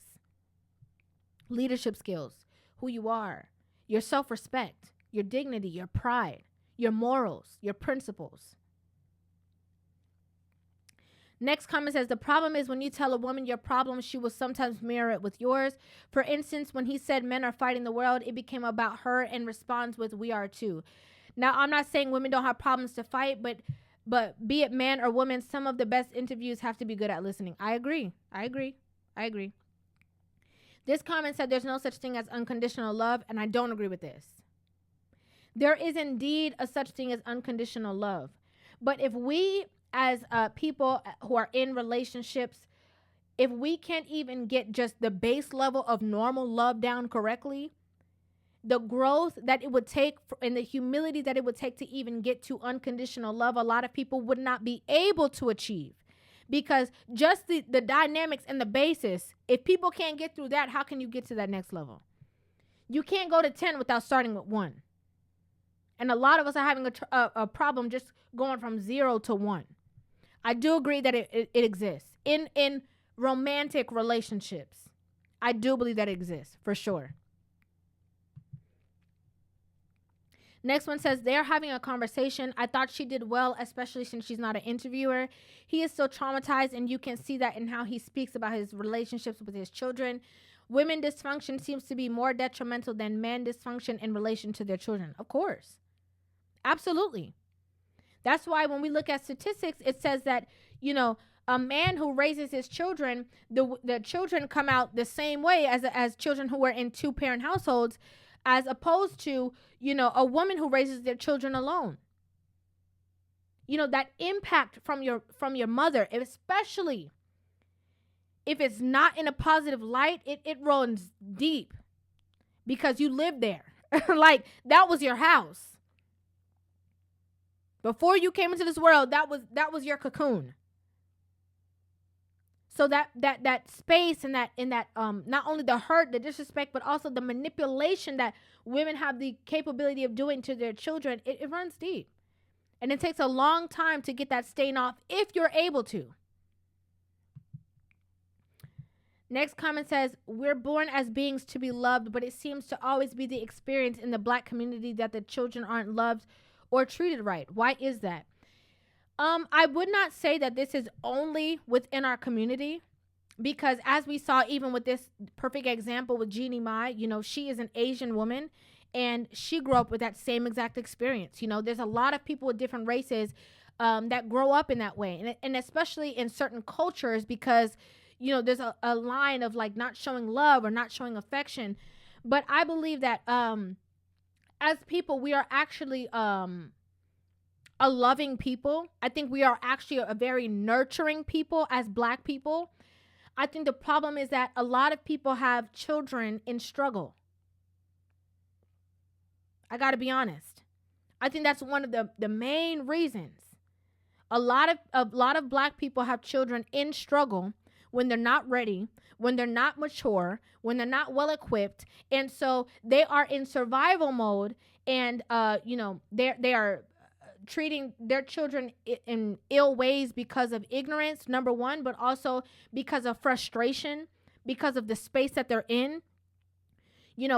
Speaker 2: Leadership skills, who you are, your self-respect, your dignity, your pride, your morals, your principles. Next comment says, the problem is when you tell a woman your problem, she will sometimes mirror it with yours. For instance, when he said men are fighting the world, it became about her and responds with we are too. Now, I'm not saying women don't have problems to fight, but be it man or woman, some of the best interviews have to be good at listening. I agree. This comment said there's no such thing as unconditional love, and I don't agree with this. There is indeed a such thing as unconditional love. But if we as people who are in relationships, if we can't even get just the base level of normal love down correctly, the growth that it would take and the humility that it would take to even get to unconditional love, a lot of people would not be able to achieve. Because just the dynamics and the basis, if people can't get through that, how can you get to that next level? You can't go to 10 without starting with 1. And a lot of us are having a problem just going from 0 to 1. I do agree that it exists in romantic relationships. I do believe that it exists for sure. Next one says, they're having a conversation. I thought she did well, especially since she's not an interviewer. He is still traumatized, and you can see that in how he speaks about his relationships with his children. Women dysfunction seems to be more detrimental than men dysfunction in relation to their children. Of course. Absolutely. That's why when we look at statistics, it says that, a man who raises his children, the children come out the same way as children who are in 2-parent households, as opposed to, a woman who raises their children alone. That impact from your mother, especially if it's not in a positive light, it runs deep because you live there. Like, that was your house. Before you came into this world, that was your cocoon. So that space and that not only the hurt, the disrespect, but also the manipulation that women have the capability of doing to their children, it runs deep. And it takes a long time to get that stain off if you're able to. Next comment says, we're born as beings to be loved, but it seems to always be the experience in the Black community that the children aren't loved or treated right. Why is that? I would not say that this is only within our community, because as we saw, even with this perfect example with Jeannie Mai, she is an Asian woman and she grew up with that same exact experience. There's a lot of people with different races that grow up in that way. And especially in certain cultures, because, there's a line of like not showing love or not showing affection. But I believe that as people, we are actually a loving people. I think we are actually a very nurturing people as Black people. I think the problem is that a lot of people have children in struggle. I got to be honest. I think that's one of the main reasons. A lot of Black people have children in struggle when they're not ready, when they're not mature, when they're not well equipped, and so they are in survival mode, and they are treating their children in ill ways because of ignorance, number one, but also because of frustration, because of the space that they're in.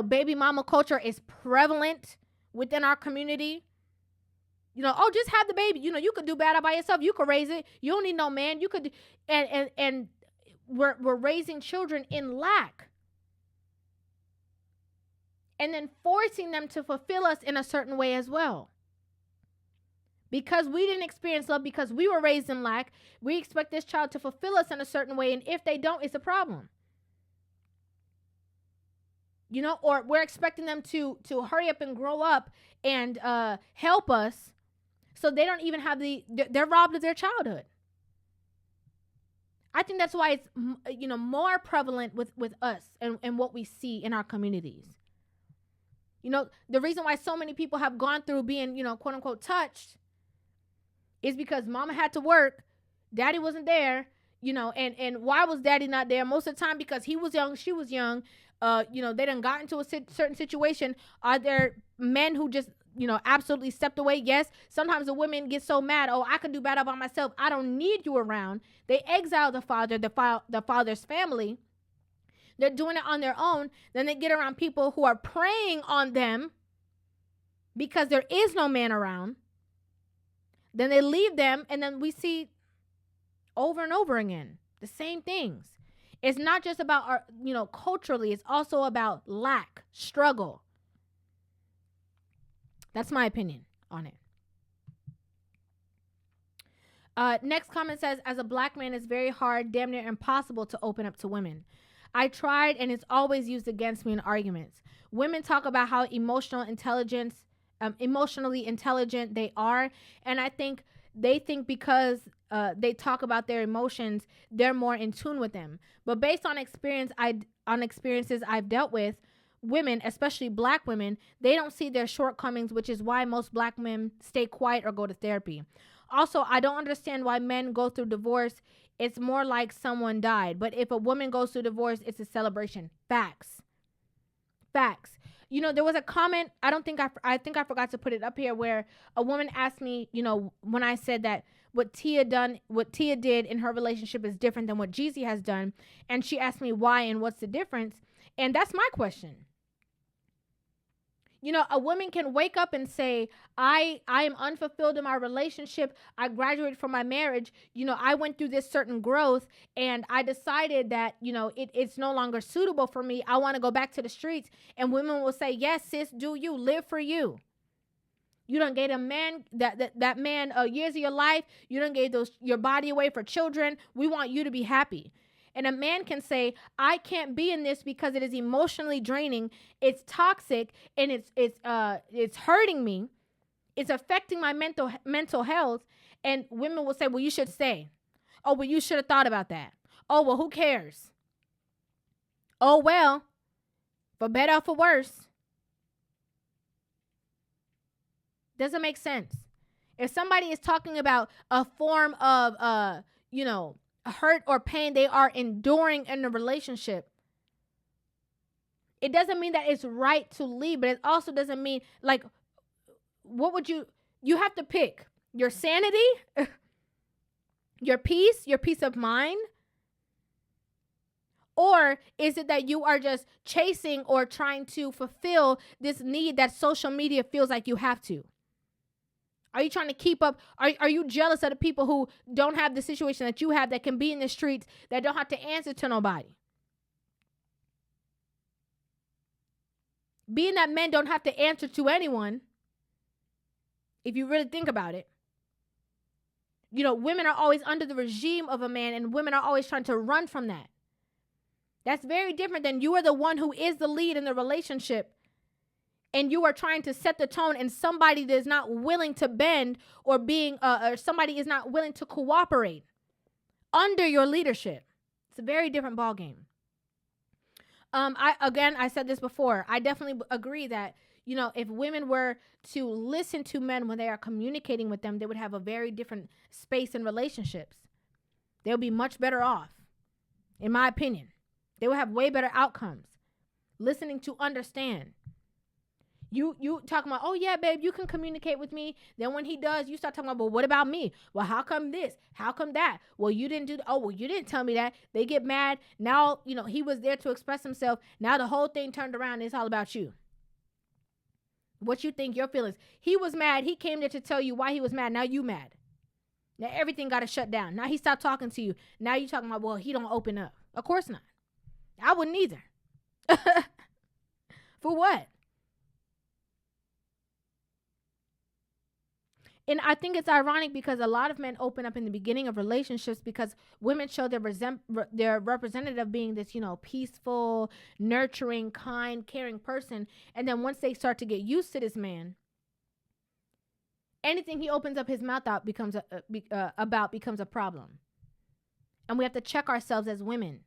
Speaker 2: Baby mama culture is prevalent within our community. Just have the baby. You could do better by yourself. You could raise it. You don't need no man. You could, and we're raising children in lack. And then forcing them to fulfill us in a certain way as well. Because we didn't experience love, because we were raised in lack, we expect this child to fulfill us in a certain way, and if they don't, it's a problem. Or we're expecting them to hurry up and grow up and help us, so they don't even have they're robbed of their childhood. I think that's why it's more prevalent with us and what we see in our communities. The reason why so many people have gone through being quote unquote touched is because mama had to work, daddy wasn't there, and why was daddy not there? Most of the time because he was young, she was young, they done got into a certain situation. Are there men who just, absolutely stepped away? Yes. Sometimes the women get so mad, I could do better by myself, I don't need you around. They exile the father, the father's family. They're doing it on their own. Then they get around people who are preying on them because there is no man around. Then they leave them, and then we see over and over again. The same things. It's not just about our, culturally, it's also about lack, struggle. That's my opinion on it. Next comment says, as a black man, it's very hard, damn near impossible to open up to women. I tried and it's always used against me in arguments. Women talk about how emotionally intelligent they are. And I think they think because they talk about their emotions, they're more in tune with them. But based on experiences I've dealt with, women, especially black women, they don't see their shortcomings, which is why most black men stay quiet or go to therapy. Also, I don't understand why men go through divorce. It's more like someone died. But if a woman goes through divorce, it's a celebration. Facts. There was a comment, I think I forgot to put it up here, where a woman asked me, when I said that what Tia did in her relationship is different than what Jeezy has done. And she asked me why and what's the difference. And that's my question. A woman can wake up and say, I am unfulfilled in my relationship. I graduated from my marriage. I went through this certain growth and I decided that, it's no longer suitable for me. I want to go back to the streets. And women will say, yes, sis, do you. Live for you. You done gave a man, that man years of your life. You done gave your body away for children. We want you to be happy. And a man can say, I can't be in this because it is emotionally draining. It's toxic and it's hurting me. It's affecting my mental health. And women will say, well, you should stay. Oh, well, you should have thought about that. Oh, well, who cares? Oh, well, for better or for worse. Doesn't make sense. If somebody is talking about a form of, hurt or pain they are enduring in a relationship, it doesn't mean that it's right to leave, but it also doesn't mean, like, what would you have to pick your sanity, your peace of mind, or is it that you are just chasing or trying to fulfill this need that social media feels like you have to? Are you trying to keep up? Are you jealous of the people who don't have the situation that you have, that can be in the streets, that don't have to answer to nobody? Being that men don't have to answer to anyone, if you really think about it. Women are always under the regime of a man, and women are always trying to run from that. That's very different than you are the one who is the lead in the relationship. And you are trying to set the tone, and somebody that is not willing to bend or somebody is not willing to cooperate under your leadership. It's a very different ballgame. I said this before. I definitely agree that, if women were to listen to men when they are communicating with them, they would have a very different space in relationships. They'll be much better off, in my opinion. They will have way better outcomes. Listening to understand. You talking about, oh yeah, babe, you can communicate with me. Then when he does, you start talking about, well, what about me? Well, how come this? How come that? Well, you didn't do. Oh, well, you didn't tell me that. They get mad. Now, he was there to express himself. Now the whole thing turned around and it's all about you. What you think, your feelings. He was mad. He came there to tell you why he was mad. Now you mad. Now everything got to shut down. Now he stopped talking to you. Now you talking about, well, he don't open up. Of course not. I wouldn't either. For what? And I think it's ironic because a lot of men open up in the beginning of relationships because women show their representative being this, peaceful, nurturing, kind, caring person. And then once they start to get used to this man, anything he opens up his mouth out becomes a problem. And we have to check ourselves as women.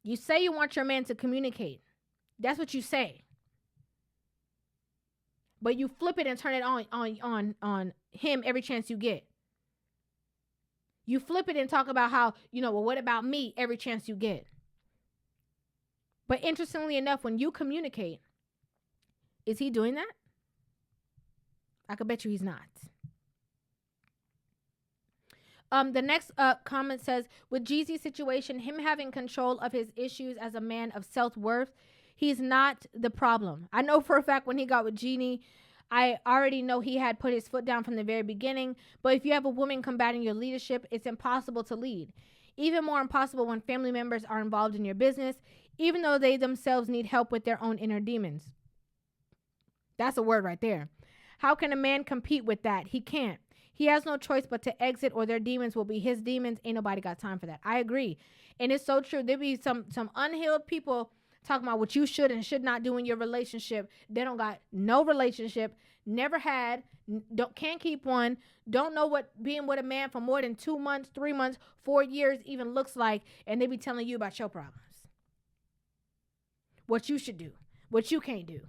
Speaker 2: You say you want your man to communicate. That's what you say. But you flip it and turn it on him every chance you get. You flip it and talk about how, well, what about me every chance you get. But interestingly enough, when you communicate, is he doing that? I could bet you he's not. The next comment says, with Jeezy's situation, him having control of his issues as a man of self-worth, he's not the problem. I know for a fact when he got with Jeannie, I already know he had put his foot down from the very beginning, but if you have a woman combating your leadership, it's impossible to lead. Even more impossible when family members are involved in your business, even though they themselves need help with their own inner demons. That's a word right there. How can a man compete with that? He can't. He has no choice but to exit, or their demons will be his demons. Ain't nobody got time for that. I agree. And it's so true. There be some unhealed people talking about what you should and should not do in your relationship. They don't got no relationship, never had, can't keep one, don't know what being with a man for more than 2 months, 3 months, 4 years even looks like, and they be telling you about your problems. What you should do, what you can't do.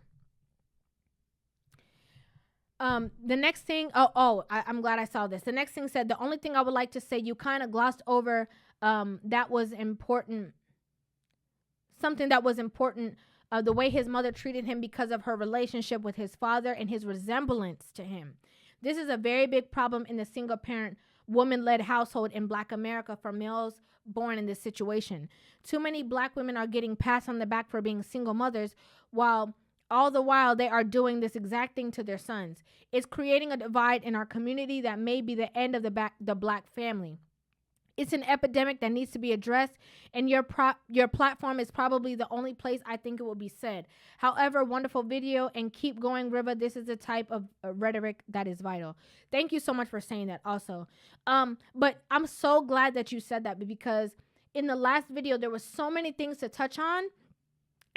Speaker 2: The next thing, I'm glad I saw this. The next thing said, the only thing I would like to say, you kind of glossed over, that was important. Something that was important, the way his mother treated him because of her relationship with his father and his resemblance to him. This is a very big problem in the single parent, woman-led household in Black America for males born in this situation. Too many Black women are getting pats on the back for being single mothers, while all the while they are doing this exact thing to their sons. It's creating a divide in our community that may be the end of the Black family. It's an epidemic that needs to be addressed, and your platform is probably the only place I think it will be said. However, wonderful video, and keep going, Rivah. This is the type of rhetoric that is vital. Thank you so much for saying that also. But I'm so glad that you said that, because in the last video, there was so many things to touch on.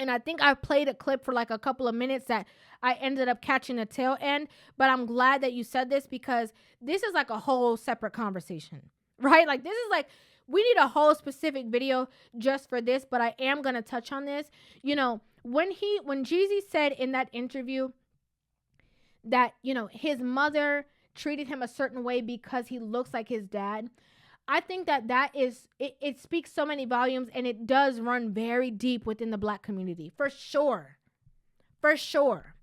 Speaker 2: And I think I played a clip for like a couple of minutes that I ended up catching the tail end. But I'm glad that you said this, because this is like a whole separate conversation. Right? Like, this is like, we need a whole specific video just for this, but I am going to touch on this. You know, when Jeezy said in that interview that, you know, his mother treated him a certain way because he looks like his dad, I think that is, it speaks so many volumes, and it does run very deep within the Black community. For sure. For sure.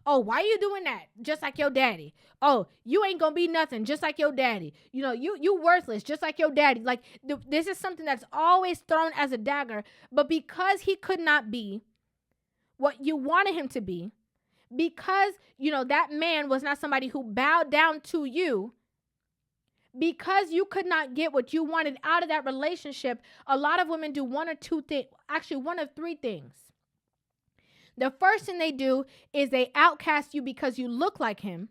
Speaker 2: Oh, why are you doing that? Just like your daddy. Oh, you ain't gonna be nothing, just like your daddy. You know, you worthless, just like your daddy. Like, this is something that's always thrown as a dagger. But because he could not be what you wanted him to be, because, you know, that man was not somebody who bowed down to you, because you could not get what you wanted out of that relationship, a lot of women do one or two things, actually one of three things. The first thing they do is they outcast you because you look like him,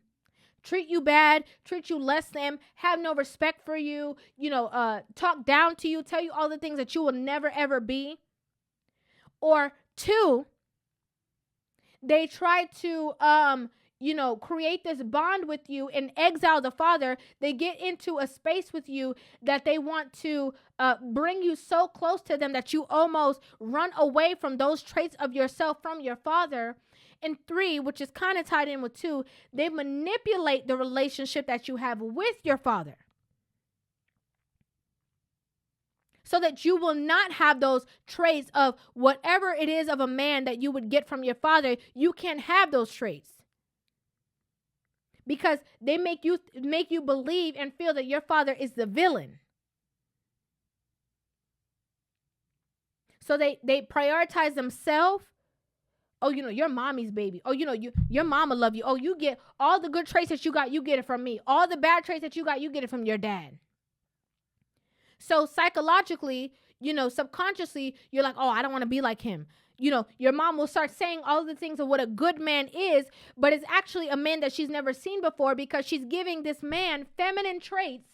Speaker 2: treat you bad, treat you less than, have no respect for you, you know, talk down to you, tell you all the things that you will never, ever be. Or two, they try to, you know, create this bond with you and exile the father. They get into a space with you that they want to bring you so close to them that you almost run away from those traits of yourself from your father. And three, which is kind of tied in with two, they manipulate the relationship that you have with your father, so that you will not have those traits of whatever it is of a man that you would get from your father. You can't have those traits, because they make you believe and feel that your father is the villain. So they prioritize themselves. Oh, you know, your mommy's baby. Oh, you know, your mama love you. Oh, you get all the good traits that you got, you get it from me. All the bad traits that you got, you get it from your dad. So psychologically, you know, subconsciously, you're like, oh, I don't want to be like him. You know, your mom will start saying all the things of what a good man is, but it's actually a man that she's never seen before, because she's giving this man feminine traits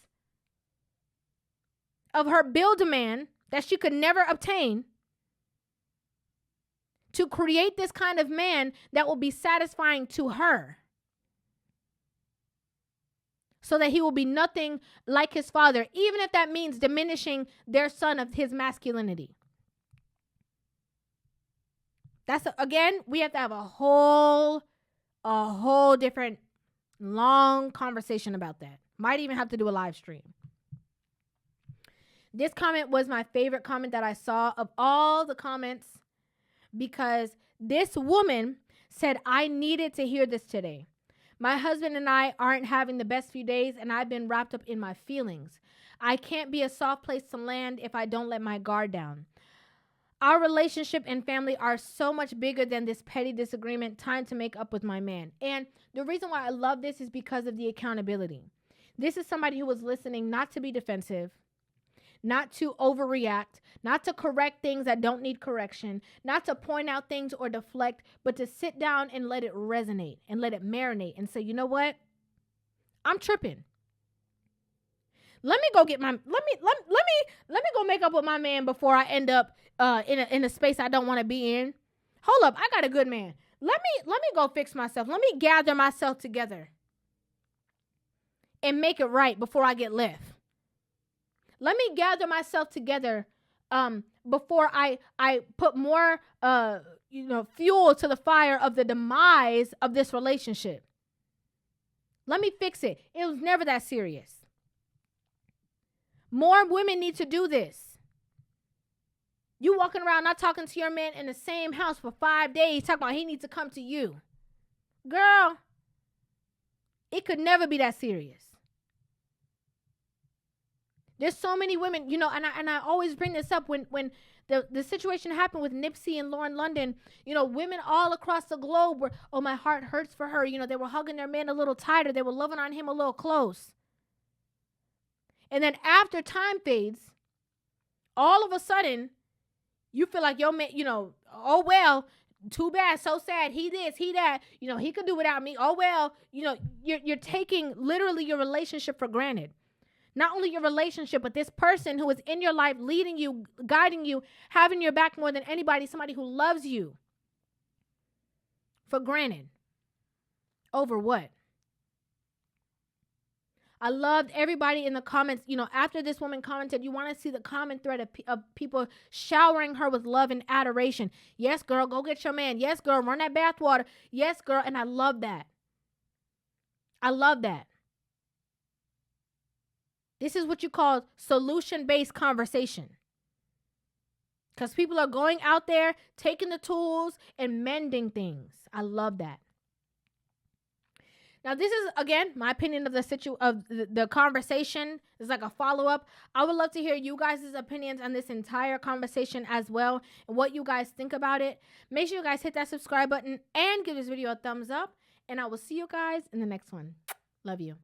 Speaker 2: of her Build-A-Man that she could never obtain, to create this kind of man that will be satisfying to her, so that he will be nothing like his father, even if that means diminishing their son of his masculinity. That's, again, we have to have a whole different long conversation about that. Might even have to do a live stream. This comment was my favorite comment that I saw of all the comments, because this woman said, I needed to hear this today. My husband and I aren't having the best few days, and I've been wrapped up in my feelings. I can't be a soft place to land if I don't let my guard down. Our relationship and family are so much bigger than this petty disagreement. Time to make up with my man. And the reason why I love this is because of the accountability. This is somebody who was listening not to be defensive, not to overreact, not to correct things that don't need correction, not to point out things or deflect, but to sit down and let it resonate and let it marinate and say, you know what? I'm tripping. Let me go get my let me go make up with my man before I end up in a space I don't want to be in. Hold up, I got a good man. Let me go fix myself. Let me gather myself together and make it right before I get left. Let me gather myself together before I put more fuel to the fire of the demise of this relationship. Let me fix it. It was never that serious. More women need to do this. You walking around not talking to your man in the same house for 5 days, talking about he needs to come to you. Girl, it could never be that serious. There's so many women, and I always bring this up when the situation happened with Nipsey and Lauren London, women all across the globe were, oh, my heart hurts for her. They were hugging their man a little tighter. They were loving on him a little close. And then after time fades, all of a sudden, you feel like your man, oh, well, too bad, so sad. He this, he that, he could do without me. Oh, well, you're taking literally your relationship for granted. Not only your relationship, but this person who is in your life, leading you, guiding you, having your back more than anybody, somebody who loves you, for granted. Over what? I loved everybody in the comments. After this woman commented, you want to see the comment thread of people showering her with love and adoration. Yes, girl, go get your man. Yes, girl, run that bath water. Yes, girl. And I love that. I love that. This is what you call solution-based conversation. Because people are going out there, taking the tools and mending things. I love that. Now, this is, again, my opinion of the conversation. It's like a follow-up. I would love to hear you guys' opinions on this entire conversation as well and what you guys think about it. Make sure you guys hit that subscribe button and give this video a thumbs up. And I will see you guys in the next one. Love you.